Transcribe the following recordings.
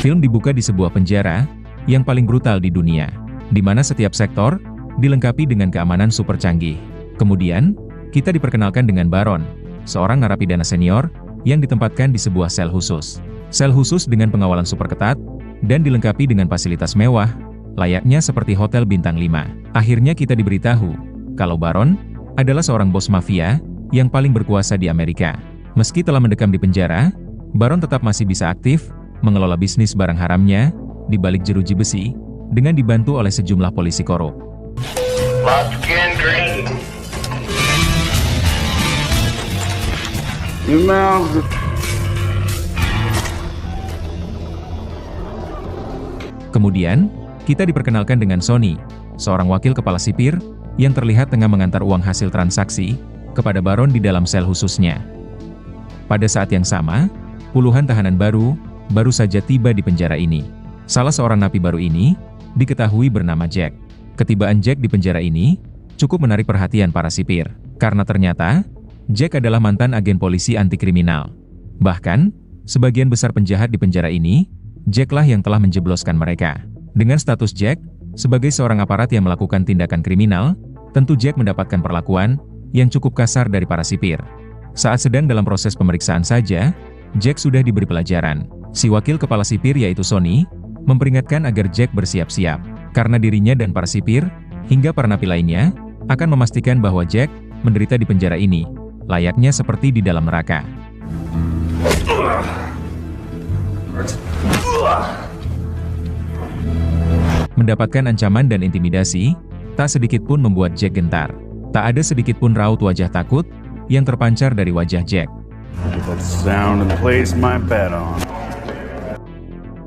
Film dibuka di sebuah penjara yang paling brutal di dunia, di mana setiap sektor dilengkapi dengan keamanan super canggih. Kemudian, kita diperkenalkan dengan Baron, seorang narapidana senior yang ditempatkan di sebuah sel khusus. Sel khusus dengan pengawalan super ketat dan dilengkapi dengan fasilitas mewah, layaknya seperti hotel bintang 5. Akhirnya kita diberitahu kalau Baron adalah seorang bos mafia yang paling berkuasa di Amerika. Meski telah mendekam di penjara, Baron tetap masih bisa aktif mengelola bisnis barang haramnya di balik jeruji besi dengan dibantu oleh sejumlah polisi korup. Kemudian, kita diperkenalkan dengan Sonny, seorang wakil kepala sipir yang terlihat tengah mengantar uang hasil transaksi kepada Baron di dalam sel khususnya. Pada saat yang sama, puluhan tahanan baru saja tiba di penjara ini. Salah seorang napi baru ini diketahui bernama Jack. Ketibaan Jack di penjara ini cukup menarik perhatian para sipir, karena ternyata Jack adalah mantan agen polisi anti kriminal. Bahkan, sebagian besar penjahat di penjara ini, Jack lah yang telah menjebloskan mereka. Dengan status Jack sebagai seorang aparat yang melakukan tindakan kriminal, tentu Jack mendapatkan perlakuan yang cukup kasar dari para sipir. Saat sedang dalam proses pemeriksaan saja, Jack sudah diberi pelajaran. Si wakil kepala sipir yaitu Sonny memperingatkan agar Jack bersiap-siap, karena dirinya dan para sipir, hingga para napi lainnya, akan memastikan bahwa Jack menderita di penjara ini, layaknya seperti di dalam neraka. Mendapatkan ancaman dan intimidasi, tak sedikit pun membuat Jack gentar. Tak ada sedikit pun raut wajah takut yang terpancar dari wajah Jack.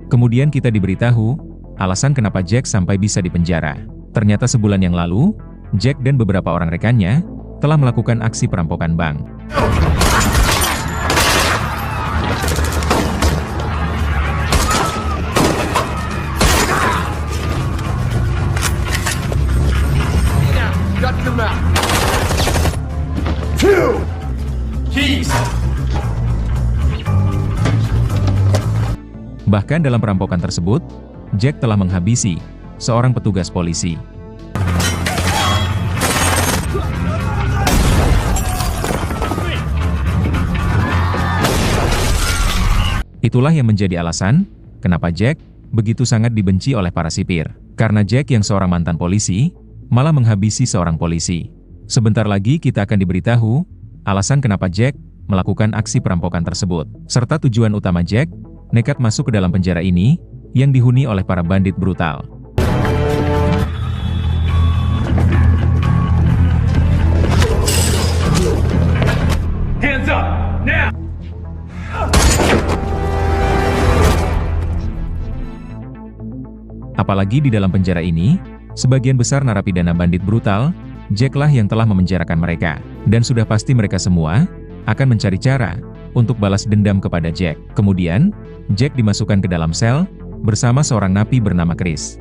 Kemudian kita diberitahu alasan kenapa Jack sampai bisa dipenjara. Ternyata sebulan yang lalu, Jack dan beberapa orang rekannya telah melakukan aksi perampokan bank. Bahkan dalam perampokan tersebut, Jack telah menghabisi seorang petugas polisi. Itulah yang menjadi alasan kenapa Jack begitu sangat dibenci oleh para sipir. Karena Jack yang seorang mantan polisi, malah menghabisi seorang polisi. Sebentar lagi kita akan diberitahu alasan kenapa Jack melakukan aksi perampokan tersebut, serta tujuan utama Jack nekat masuk ke dalam penjara ini yang dihuni oleh para bandit brutal. Hands up now. Apalagi di dalam penjara ini, sebagian besar narapidana bandit brutal, Jack lah yang telah memenjarakan mereka, dan sudah pasti mereka semua akan mencari cara untuk balas dendam kepada Jack. Kemudian, Jack dimasukkan ke dalam sel bersama seorang napi bernama Chris.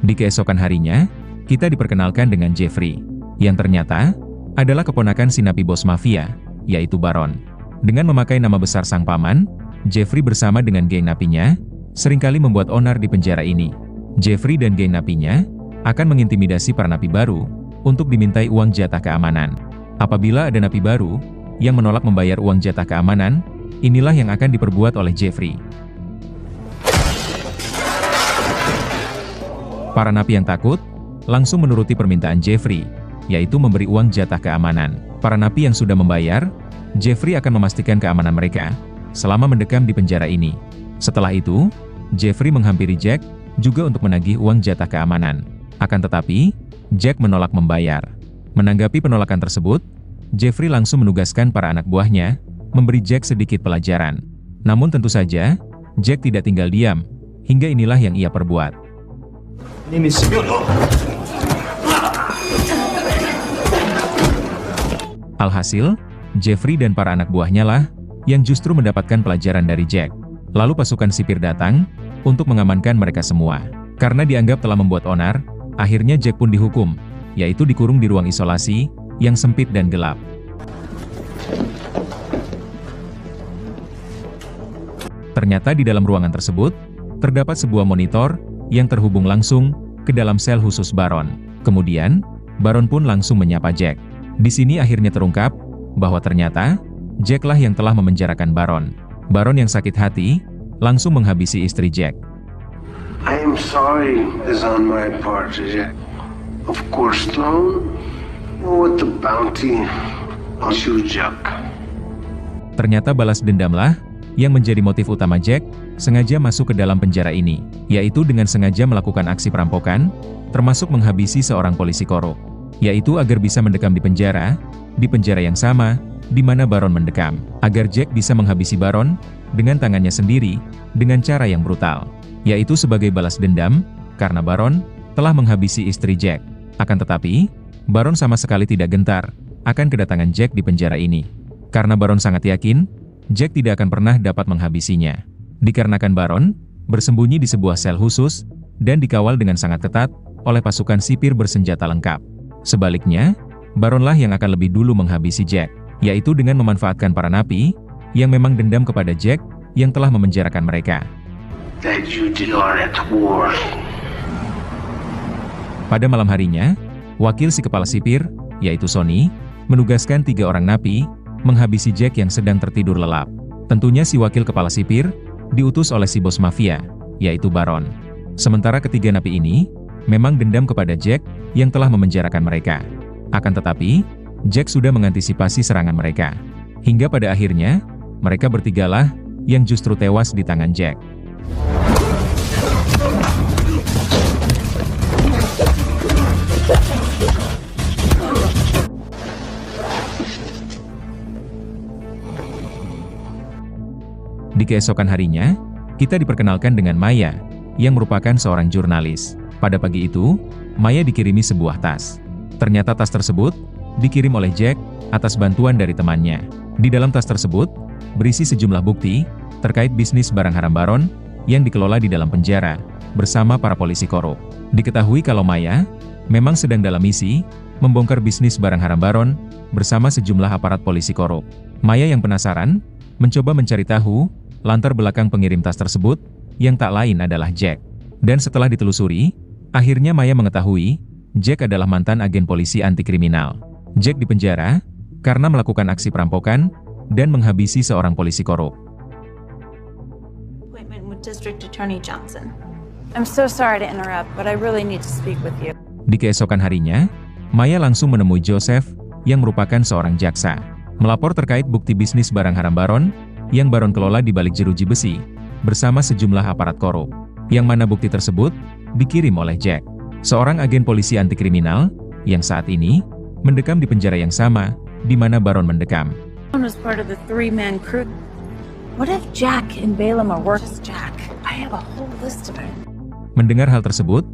Di keesokan harinya, kita diperkenalkan dengan Jeffrey, yang ternyata adalah keponakan si napi bos mafia, yaitu Baron. Dengan memakai nama besar sang paman, Jeffrey bersama dengan geng napinya seringkali membuat onar di penjara ini. Jeffrey dan geng napinya akan mengintimidasi para napi baru untuk dimintai uang jatah keamanan. Apabila ada napi baru yang menolak membayar uang jatah keamanan, inilah yang akan diperbuat oleh Jeffrey. Para napi yang takut langsung menuruti permintaan Jeffrey, yaitu memberi uang jatah keamanan. Para napi yang sudah membayar, Jeffrey akan memastikan keamanan mereka selama mendekam di penjara ini. Setelah itu, Jeffrey menghampiri Jack juga untuk menagih uang jatah keamanan. Akan tetapi, Jack menolak membayar. Menanggapi penolakan tersebut, Jeffrey langsung menugaskan para anak buahnya memberi Jack sedikit pelajaran. Namun tentu saja, Jack tidak tinggal diam, hingga inilah yang ia perbuat. Alhasil, Jeffrey dan para anak buahnya lah yang justru mendapatkan pelajaran dari Jack. Lalu pasukan sipir datang untuk mengamankan mereka semua. Karena dianggap telah membuat onar, akhirnya Jack pun dihukum, yaitu dikurung di ruang isolasi yang sempit dan gelap. Ternyata di dalam ruangan tersebut, terdapat sebuah monitor yang terhubung langsung ke dalam sel khusus Baron. Kemudian, Baron pun langsung menyapa Jack. Di sini akhirnya terungkap bahwa ternyata Jack lah yang telah memenjarakan Baron. Baron yang sakit hati langsung menghabisi istri Jack. I am sorry is on my part, Jack. Of course, Sloan. With the bounty, I'll shoot Jack. Ternyata balas dendamlah yang menjadi motif utama Jack sengaja masuk ke dalam penjara ini, yaitu dengan sengaja melakukan aksi perampokan, termasuk menghabisi seorang polisi korup, yaitu agar bisa mendekam di penjara yang sama di mana Baron mendekam, agar Jack bisa menghabisi Baron dengan tangannya sendiri dengan cara yang brutal, yaitu sebagai balas dendam karena Baron telah menghabisi istri Jack. Akan tetapi, Baron sama sekali tidak gentar akan kedatangan Jack di penjara ini, karena Baron sangat yakin Jack tidak akan pernah dapat menghabisinya. Dikarenakan Baron bersembunyi di sebuah sel khusus dan dikawal dengan sangat ketat oleh pasukan sipir bersenjata lengkap. Sebaliknya, Baronlah yang akan lebih dulu menghabisi Jack, yaitu dengan memanfaatkan para napi yang memang dendam kepada Jack yang telah memenjarakan mereka. Pada malam harinya, wakil si kepala sipir, yaitu Sony, menugaskan 3 orang napi menghabisi Jack yang sedang tertidur lelap. Tentunya si wakil kepala sipir diutus oleh si bos mafia, yaitu Baron. Sementara ketiga napi ini memang dendam kepada Jack yang telah memenjarakan mereka. Akan tetapi, Jack sudah mengantisipasi serangan mereka. Hingga pada akhirnya, mereka bertigalah yang justru tewas di tangan Jack. Di keesokan harinya, kita diperkenalkan dengan Maya, yang merupakan seorang jurnalis. Pada pagi itu, Maya dikirimi sebuah tas. Ternyata tas tersebut dikirim oleh Jack atas bantuan dari temannya. Di dalam tas tersebut, berisi sejumlah bukti terkait bisnis barang haram Baron yang dikelola di dalam penjara bersama para polisi korup. Diketahui kalau Maya memang sedang dalam misi membongkar bisnis barang haram Baron bersama sejumlah aparat polisi korup. Maya yang penasaran mencoba mencari tahu latar belakang pengirim tas tersebut yang tak lain adalah Jack. Dan setelah ditelusuri, akhirnya Maya mengetahui Jack adalah mantan agen polisi anti kriminal. Jack dipenjara karena melakukan aksi perampokan dan menghabisi seorang polisi korup. Di keesokan harinya, Maya langsung menemui Joseph yang merupakan seorang jaksa, melapor terkait bukti bisnis barang haram Baron yang Baron kelola di balik jeruji besi bersama sejumlah aparat korup, yang mana bukti tersebut dikirim oleh Jack, seorang agen polisi anti kriminal yang saat ini mendekam di penjara yang sama di mana Baron mendekam. Mendengar hal tersebut,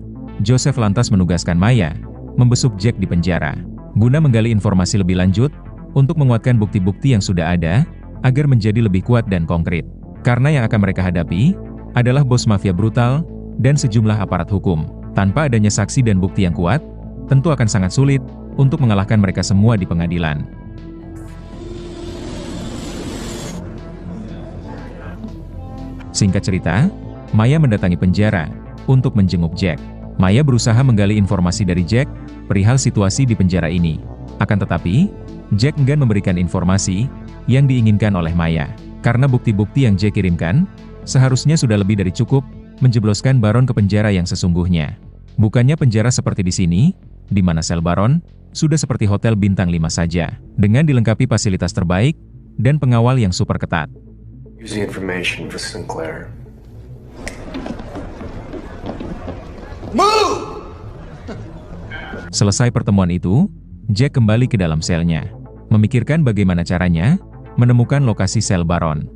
Joseph lantas menugaskan Maya membesuk Jack di penjara guna menggali informasi lebih lanjut untuk menguatkan bukti-bukti yang sudah ada agar menjadi lebih kuat dan konkret. Karena yang akan mereka hadapi adalah bos mafia brutal dan sejumlah aparat hukum. Tanpa adanya saksi dan bukti yang kuat, tentu akan sangat sulit untuk mengalahkan mereka semua di pengadilan. Singkat cerita, Maya mendatangi penjara untuk menjenguk Jack. Maya berusaha menggali informasi dari Jack perihal situasi di penjara ini. Akan tetapi, Jack enggan memberikan informasi yang diinginkan oleh Maya. Karena bukti-bukti yang Jack kirimkan, seharusnya sudah lebih dari cukup menjebloskan Baron ke penjara yang sesungguhnya. Bukannya penjara seperti di sini, di mana sel Baron sudah seperti hotel bintang 5 saja, dengan dilengkapi fasilitas terbaik dan pengawal yang super ketat. Selesai pertemuan itu, Jack kembali ke dalam selnya, memikirkan bagaimana caranya menemukan lokasi sel Baron.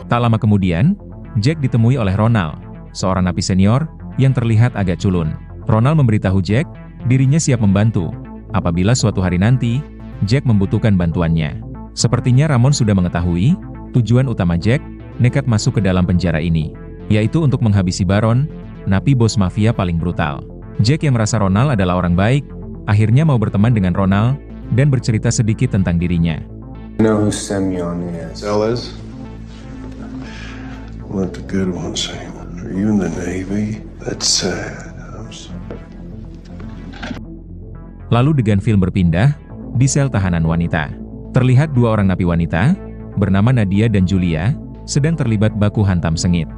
Tak lama kemudian, Jack ditemui oleh Ronald, seorang napi senior yang terlihat agak culun. Ronald memberitahu Jack dirinya siap membantu apabila suatu hari nanti Jack membutuhkan bantuannya. Sepertinya Ramon sudah mengetahui tujuan utama Jack nekat masuk ke dalam penjara ini, yaitu untuk menghabisi Baron, napi bos mafia paling brutal. Jack yang merasa Ronald adalah orang baik, akhirnya mau berteman dengan Ronald dan bercerita sedikit tentang dirinya. You know who Semyon is? Ellis? Let the good one say, are you in the Navy? That's sad. I'm sorry. Lalu degan film berpindah di sel tahanan wanita. Terlihat dua orang napi wanita, bernama Nadia dan Julia, sedang terlibat baku hantam sengit.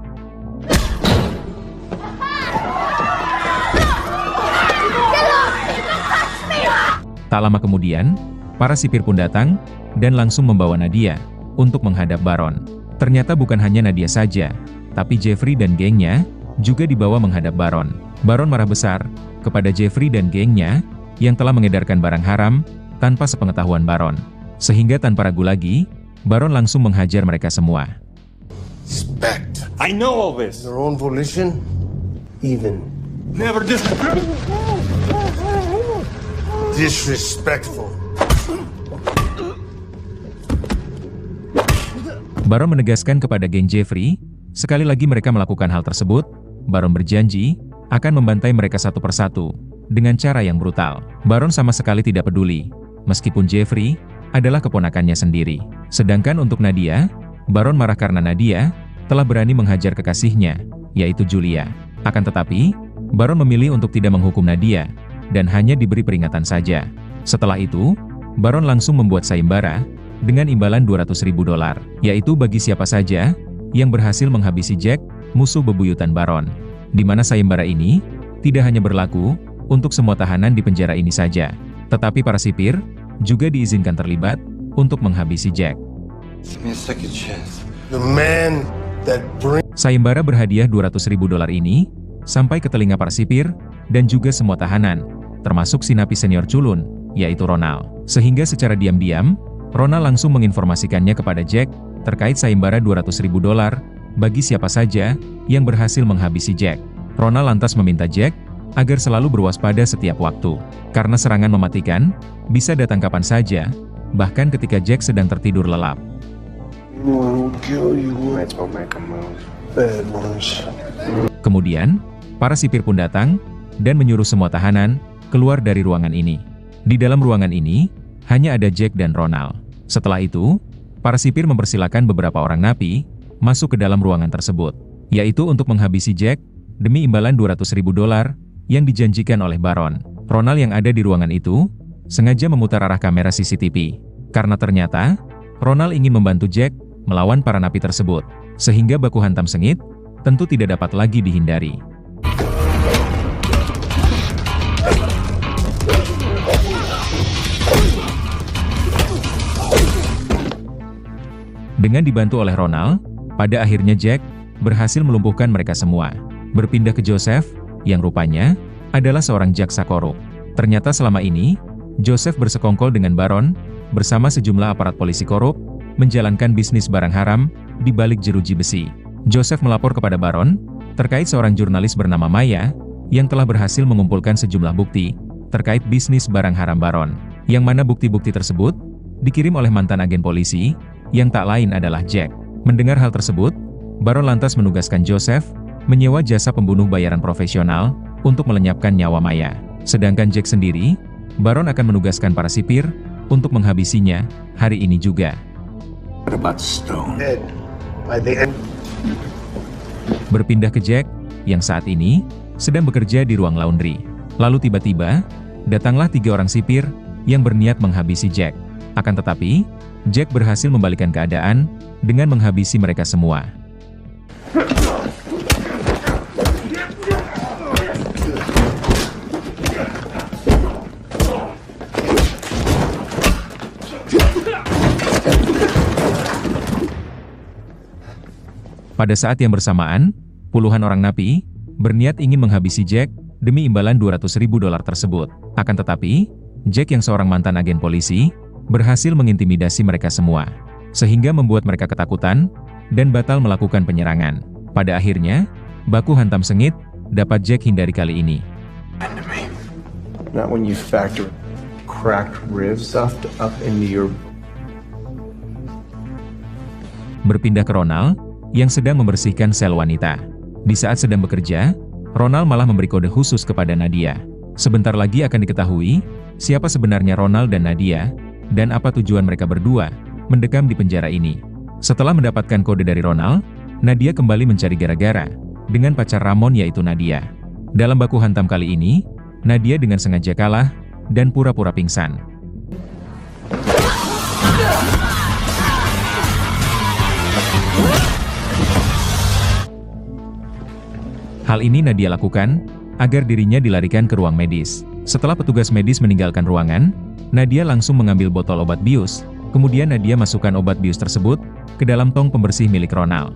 Tak lama kemudian, para sipir pun datang, dan langsung membawa Nadia untuk menghadap Baron. Ternyata bukan hanya Nadia saja, tapi Jeffrey dan gengnya juga dibawa menghadap Baron. Baron marah besar kepada Jeffrey dan gengnya yang telah mengedarkan barang haram tanpa sepengetahuan Baron. Sehingga tanpa ragu lagi, Baron langsung menghajar mereka semua. Respect. I know all this. Their own volition? Even. Never Disrespectful. Baron menegaskan kepada geng Jeffrey, sekali lagi mereka melakukan hal tersebut, Baron berjanji akan membantai mereka satu persatu dengan cara yang brutal. Baron sama sekali tidak peduli, meskipun Jeffrey adalah keponakannya sendiri. Sedangkan untuk Nadia, Baron marah karena Nadia telah berani menghajar kekasihnya, yaitu Julia. Akan tetapi, Baron memilih untuk tidak menghukum Nadia, dan hanya diberi peringatan saja. Setelah itu, Baron langsung membuat sayembara dengan imbalan $200.000, yaitu bagi siapa saja yang berhasil menghabisi Jack, musuh bebuyutan Baron. Di mana sayembara ini tidak hanya berlaku untuk semua tahanan di penjara ini saja, tetapi para sipir juga diizinkan terlibat untuk menghabisi Jack. Sayembara berhadiah $200.000 ini sampai ke telinga para sipir dan juga semua tahanan, termasuk si napi senior culun, yaitu Ronald. Sehingga secara diam-diam, Ronald langsung menginformasikannya kepada Jack terkait sayembara $200.000 bagi siapa saja yang berhasil menghabisi Jack. Ronald lantas meminta Jack agar selalu berwaspada setiap waktu, karena serangan mematikan bisa datang kapan saja, bahkan ketika Jack sedang tertidur lelap. Kemudian, para sipir pun datang dan menyuruh semua tahanan keluar dari ruangan ini. Di dalam ruangan ini, hanya ada Jack dan Ronald. Setelah itu, para sipir mempersilakan beberapa orang napi masuk ke dalam ruangan tersebut, yaitu untuk menghabisi Jack demi imbalan $200.000 yang dijanjikan oleh Baron. Ronald yang ada di ruangan itu sengaja memutar arah kamera CCTV, karena ternyata Ronald ingin membantu Jack melawan para napi tersebut, sehingga baku hantam sengit tentu tidak dapat lagi dihindari. Dengan dibantu oleh Ronald, pada akhirnya Jack berhasil melumpuhkan mereka semua. Berpindah ke Joseph, yang rupanya adalah seorang jaksa korup. Ternyata selama ini, Joseph bersekongkol dengan Baron, bersama sejumlah aparat polisi korup, menjalankan bisnis barang haram di balik jeruji besi. Joseph melapor kepada Baron terkait seorang jurnalis bernama Maya, yang telah berhasil mengumpulkan sejumlah bukti terkait bisnis barang haram Baron, yang mana bukti-bukti tersebut dikirim oleh mantan agen polisi, yang tak lain adalah Jack. Mendengar hal tersebut, Baron lantas menugaskan Joseph menyewa jasa pembunuh bayaran profesional untuk melenyapkan nyawa Maya. Sedangkan Jack sendiri, Baron akan menugaskan para sipir untuk menghabisinya hari ini juga. Berpindah ke Jack, yang saat ini sedang bekerja di ruang laundry. Lalu tiba-tiba, datanglah 3 orang sipir yang berniat menghabisi Jack. Akan tetapi, Jack berhasil membalikan keadaan dengan menghabisi mereka semua. Pada saat yang bersamaan, puluhan orang napi berniat ingin menghabisi Jack demi imbalan $200.000 tersebut. Akan tetapi, Jack yang seorang mantan agen polisi berhasil mengintimidasi mereka semua, sehingga membuat mereka ketakutan dan batal melakukan penyerangan. Pada akhirnya, baku hantam sengit dapat Jack hindari kali ini. Not when you factor cracked ribs stuffed up into your... Berpindah ke Ronald, yang sedang membersihkan sel wanita. Di saat sedang bekerja, Ronald malah memberi kode khusus kepada Nadia. Sebentar lagi akan diketahui siapa sebenarnya Ronald dan Nadia, dan apa tujuan mereka berdua mendekam di penjara ini. Setelah mendapatkan kode dari Ronald, Nadia kembali mencari gara-gara dengan pacar Ramon yaitu Nadia. Dalam baku hantam kali ini, Nadia dengan sengaja kalah dan pura-pura pingsan. Hal ini Nadia lakukan agar dirinya dilarikan ke ruang medis. Setelah petugas medis meninggalkan ruangan, Nadia langsung mengambil botol obat bius. Kemudian Nadia masukkan obat bius tersebut ke dalam tong pembersih milik Ronald.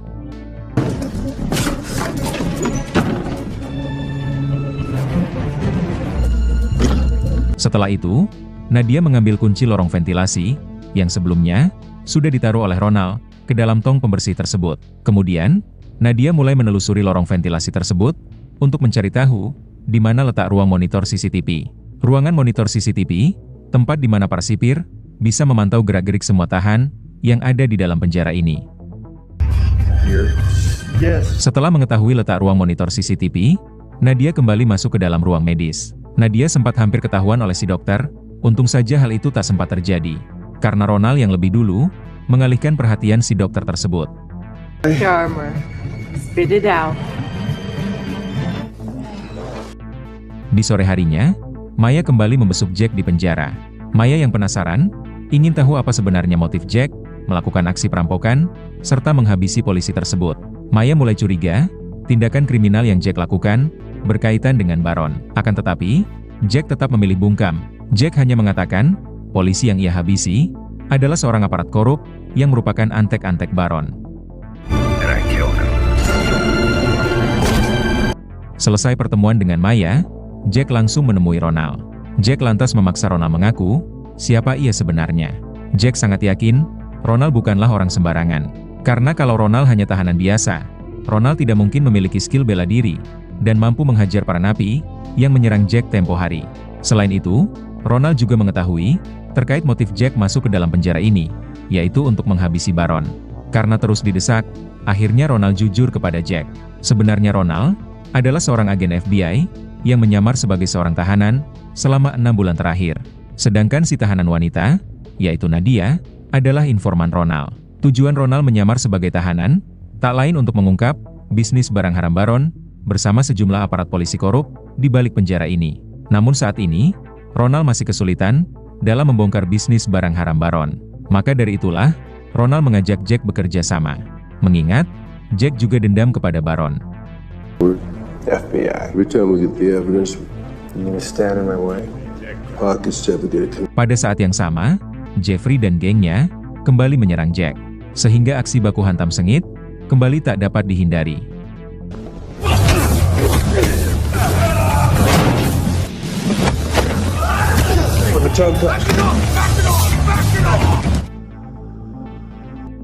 Setelah itu, Nadia mengambil kunci lorong ventilasi yang sebelumnya sudah ditaruh oleh Ronald ke dalam tong pembersih tersebut. Kemudian, Nadia mulai menelusuri lorong ventilasi tersebut untuk mencari tahu di mana letak ruang monitor CCTV. Ruangan monitor CCTV, tempat di mana para sipir bisa memantau gerak-gerik semua tahan yang ada di dalam penjara ini. Setelah mengetahui letak ruang monitor CCTV, Nadia kembali masuk ke dalam ruang medis. Nadia sempat hampir ketahuan oleh si dokter, untung saja hal itu tak sempat terjadi, karena Ronald yang lebih dulu mengalihkan perhatian si dokter tersebut. Charmer, spit it out. Di sore harinya, Maya kembali membesuk Jack di penjara. Maya yang penasaran, ingin tahu apa sebenarnya motif Jack melakukan aksi perampokan, serta menghabisi polisi tersebut. Maya mulai curiga, tindakan kriminal yang Jack lakukan berkaitan dengan Baron. Akan tetapi, Jack tetap memilih bungkam. Jack hanya mengatakan, polisi yang ia habisi adalah seorang aparat korup yang merupakan antek-antek Baron. Selesai pertemuan dengan Maya, Jack langsung menemui Ronald. Jack lantas memaksa Ronald mengaku siapa ia sebenarnya. Jack sangat yakin Ronald bukanlah orang sembarangan. Karena kalau Ronald hanya tahanan biasa, Ronald tidak mungkin memiliki skill bela diri dan mampu menghajar para napi yang menyerang Jack tempo hari. Selain itu, Ronald juga mengetahui terkait motif Jack masuk ke dalam penjara ini, yaitu untuk menghabisi Baron. Karena terus didesak, akhirnya Ronald jujur kepada Jack. Sebenarnya Ronald adalah seorang agen FBI yang menyamar sebagai seorang tahanan selama 6 bulan terakhir. Sedangkan si tahanan wanita, yaitu Nadia, adalah informan Ronald. Tujuan Ronald menyamar sebagai tahanan, tak lain untuk mengungkap bisnis barang haram Baron bersama sejumlah aparat polisi korup di balik penjara ini. Namun saat ini, Ronald masih kesulitan dalam membongkar bisnis barang haram Baron. Maka dari itulah, Ronald mengajak Jack bekerja sama. Mengingat, Jack juga dendam kepada Baron. FBI. Every time we get the evidence, you gonna stand in my way. Pockets to get it. Pada saat yang sama, Jeffrey dan gengnya kembali menyerang Jack. Sehingga aksi baku hantam sengit kembali tak dapat dihindari.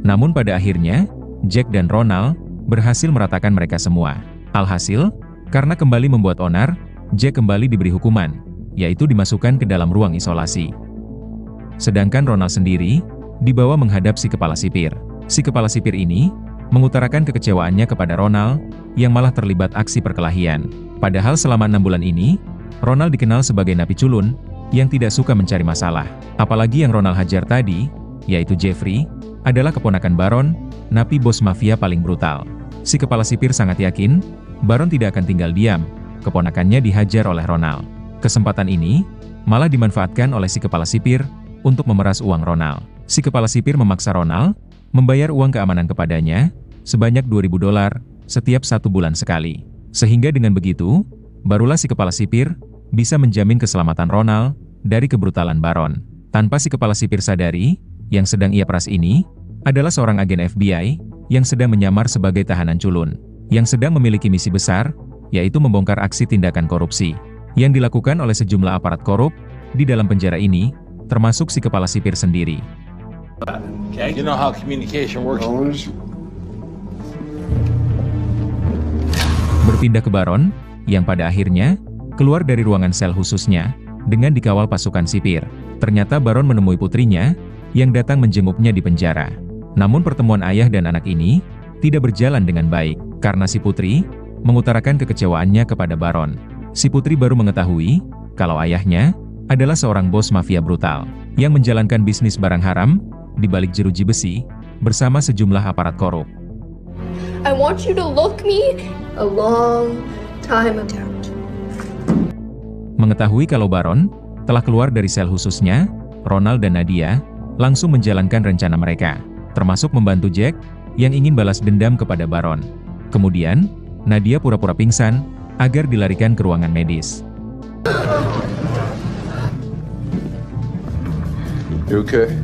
Namun pada akhirnya, Jack dan Ronald berhasil meratakan mereka semua. Alhasil, karena kembali membuat onar, Jack kembali diberi hukuman, yaitu dimasukkan ke dalam ruang isolasi. Sedangkan Ronald sendiri dibawa menghadap si kepala sipir. Si kepala sipir ini mengutarakan kekecewaannya kepada Ronald yang malah terlibat aksi perkelahian. Padahal selama 6 bulan ini, Ronald dikenal sebagai napi culun yang tidak suka mencari masalah. Apalagi yang Ronald hajar tadi, yaitu Jeffrey, adalah keponakan Baron, napi bos mafia paling brutal. Si kepala sipir sangat yakin Baron tidak akan tinggal diam, keponakannya dihajar oleh Ronald. Kesempatan ini malah dimanfaatkan oleh si kepala sipir untuk memeras uang Ronald. Si kepala sipir memaksa Ronald membayar uang keamanan kepadanya sebanyak $2.000 setiap 1 bulan sekali. Sehingga dengan begitu, barulah si kepala sipir bisa menjamin keselamatan Ronald dari kebrutalan Baron. Tanpa si kepala sipir sadari, yang sedang ia peras ini adalah seorang agen FBI yang sedang menyamar sebagai tahanan culun, yang sedang memiliki misi besar, yaitu membongkar aksi tindakan korupsi yang dilakukan oleh sejumlah aparat korup di dalam penjara ini, termasuk si kepala sipir sendiri. You know how communication works. Berpindah ke Baron, yang pada akhirnya keluar dari ruangan sel khususnya dengan dikawal pasukan sipir. Ternyata Baron menemui putrinya yang datang menjenguknya di penjara. Namun pertemuan ayah dan anak ini tidak berjalan dengan baik, karena si putri mengutarakan kekecewaannya kepada Baron. Si putri baru mengetahui kalau ayahnya adalah seorang bos mafia brutal yang menjalankan bisnis barang haram di balik jeruji besi bersama sejumlah aparat korup. I want you to look me a long time ago. Mengetahui kalau Baron telah keluar dari sel khususnya, Ronald dan Nadia langsung menjalankan rencana mereka, termasuk membantu Jack yang ingin balas dendam kepada Baron. Kemudian, Nadia pura-pura pingsan agar dilarikan ke ruangan medis. You okay?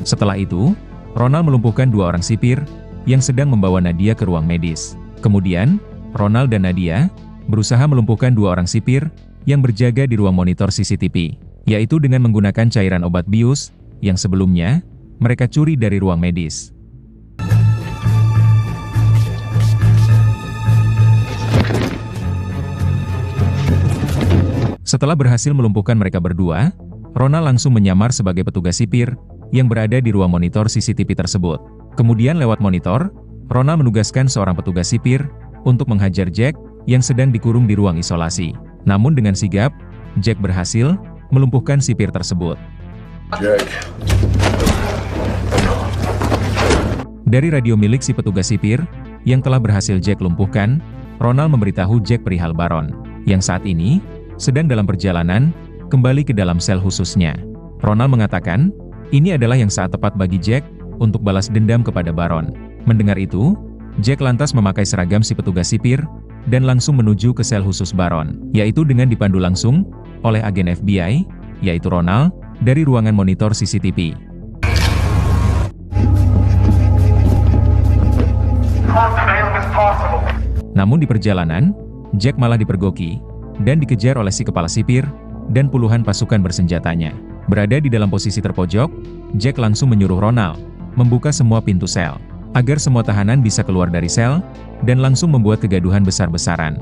Setelah itu, Ronald melumpuhkan 2 orang sipir yang sedang membawa Nadia ke ruang medis. Kemudian, Ronald dan Nadia berusaha melumpuhkan 2 orang sipir yang berjaga di ruang monitor CCTV, yaitu dengan menggunakan cairan obat bius yang sebelumnya mereka curi dari ruang medis. Setelah berhasil melumpuhkan mereka berdua, Ronald langsung menyamar sebagai petugas sipir yang berada di ruang monitor CCTV tersebut. Kemudian lewat monitor, Ronald menugaskan seorang petugas sipir untuk menghajar Jack yang sedang dikurung di ruang isolasi. Namun dengan sigap, Jack berhasil melumpuhkan sipir tersebut. Jack. Dari radio milik si petugas sipir yang telah berhasil Jack lumpuhkan, Ronald memberitahu Jack perihal Baron, yang saat ini sedang dalam perjalanan kembali ke dalam sel khususnya. Ronald mengatakan, ini adalah yang saat tepat bagi Jack untuk balas dendam kepada Baron. Mendengar itu, Jack lantas memakai seragam si petugas sipir dan langsung menuju ke sel khusus Baron, yaitu dengan dipandu langsung oleh agen FBI, yaitu Ronald, dari ruangan monitor CCTV. Namun di perjalanan, Jack malah dipergoki dan dikejar oleh si kepala sipir dan puluhan pasukan bersenjatanya. Berada di dalam posisi terpojok, Jack langsung menyuruh Ronald membuka semua pintu sel, agar semua tahanan bisa keluar dari sel, dan langsung membuat kegaduhan besar-besaran.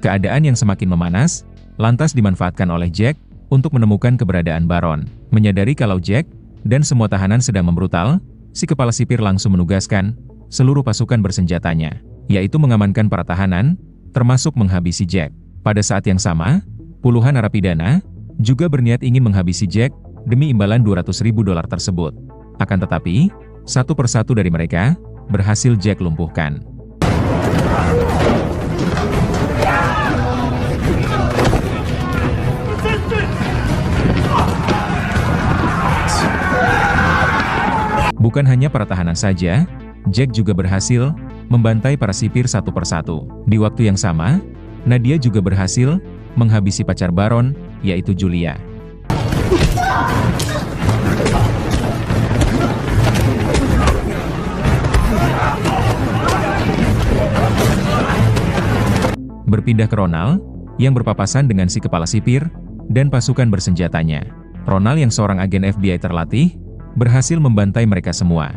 Keadaan yang semakin memanas, lantas dimanfaatkan oleh Jack untuk menemukan keberadaan Baron. Menyadari kalau Jack dan semua tahanan sedang membrutal, si kepala sipir langsung menugaskan seluruh pasukan bersenjatanya, yaitu mengamankan para tahanan, termasuk menghabisi Jack. Pada saat yang sama, puluhan narapidana juga berniat ingin menghabisi Jack demi imbalan $200.000 tersebut. Akan tetapi, satu persatu dari mereka berhasil Jack lumpuhkan. Bukan hanya para tahanan saja, Jack juga berhasil membantai para sipir satu persatu. Di waktu yang sama, Nadia juga berhasil menghabisi pacar Baron, yaitu Julia. Berpindah ke Ronald, yang berpapasan dengan si kepala sipir dan pasukan bersenjatanya. Ronald yang seorang agen FBI terlatih, berhasil membantai mereka semua.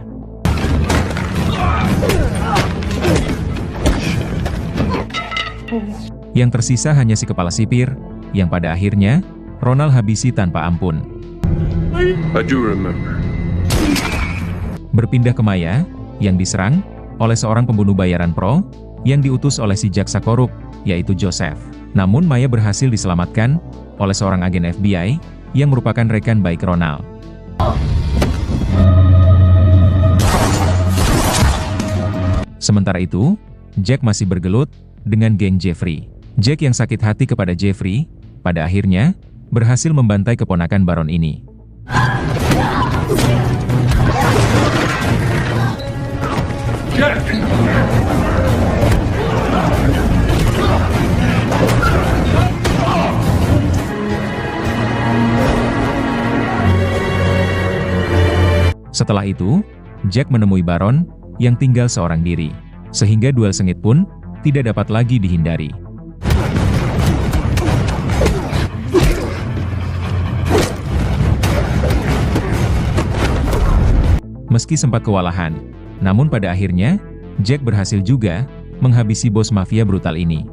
Yang tersisa hanya si kepala sipir, yang pada akhirnya, Ronald habisi tanpa ampun. I do remember. Berpindah ke Maya, yang diserang oleh seorang pembunuh bayaran pro, yang diutus oleh si jaksa korup, yaitu Joseph. Namun Maya berhasil diselamatkan oleh seorang agen FBI, yang merupakan rekan baik Ronald. Sementara itu, Jack masih bergelut dengan geng Jeffrey. Jack yang sakit hati kepada Jeffrey, pada akhirnya, berhasil membantai keponakan Baron ini. Setelah itu, Jack menemui Baron yang tinggal seorang diri, sehingga duel sengit pun tidak dapat lagi dihindari. Meski sempat kewalahan, namun pada akhirnya, Jack berhasil juga menghabisi bos mafia brutal ini.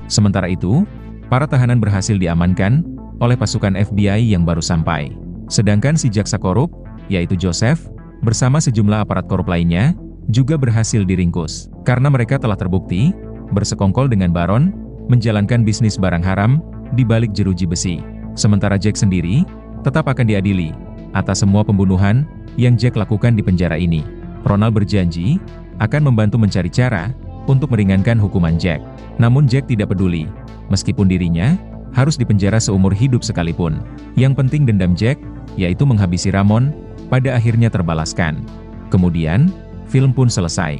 Sementara itu, Para tahanan berhasil diamankan oleh pasukan FBI yang baru sampai. Sedangkan si jaksa korup, yaitu Joseph, bersama sejumlah aparat korup lainnya, juga berhasil diringkus. Karena mereka telah terbukti bersekongkol dengan Baron, menjalankan bisnis barang haram di balik jeruji besi. Sementara Jack sendiri tetap akan diadili atas semua pembunuhan yang Jack lakukan di penjara ini. Ronald berjanji akan membantu mencari cara untuk meringankan hukuman Jack. Namun Jack tidak peduli, meskipun dirinya harus dipenjara seumur hidup sekalipun. Yang penting dendam Jack, yaitu menghabisi Ramon, pada akhirnya terbalaskan. Kemudian, film pun selesai.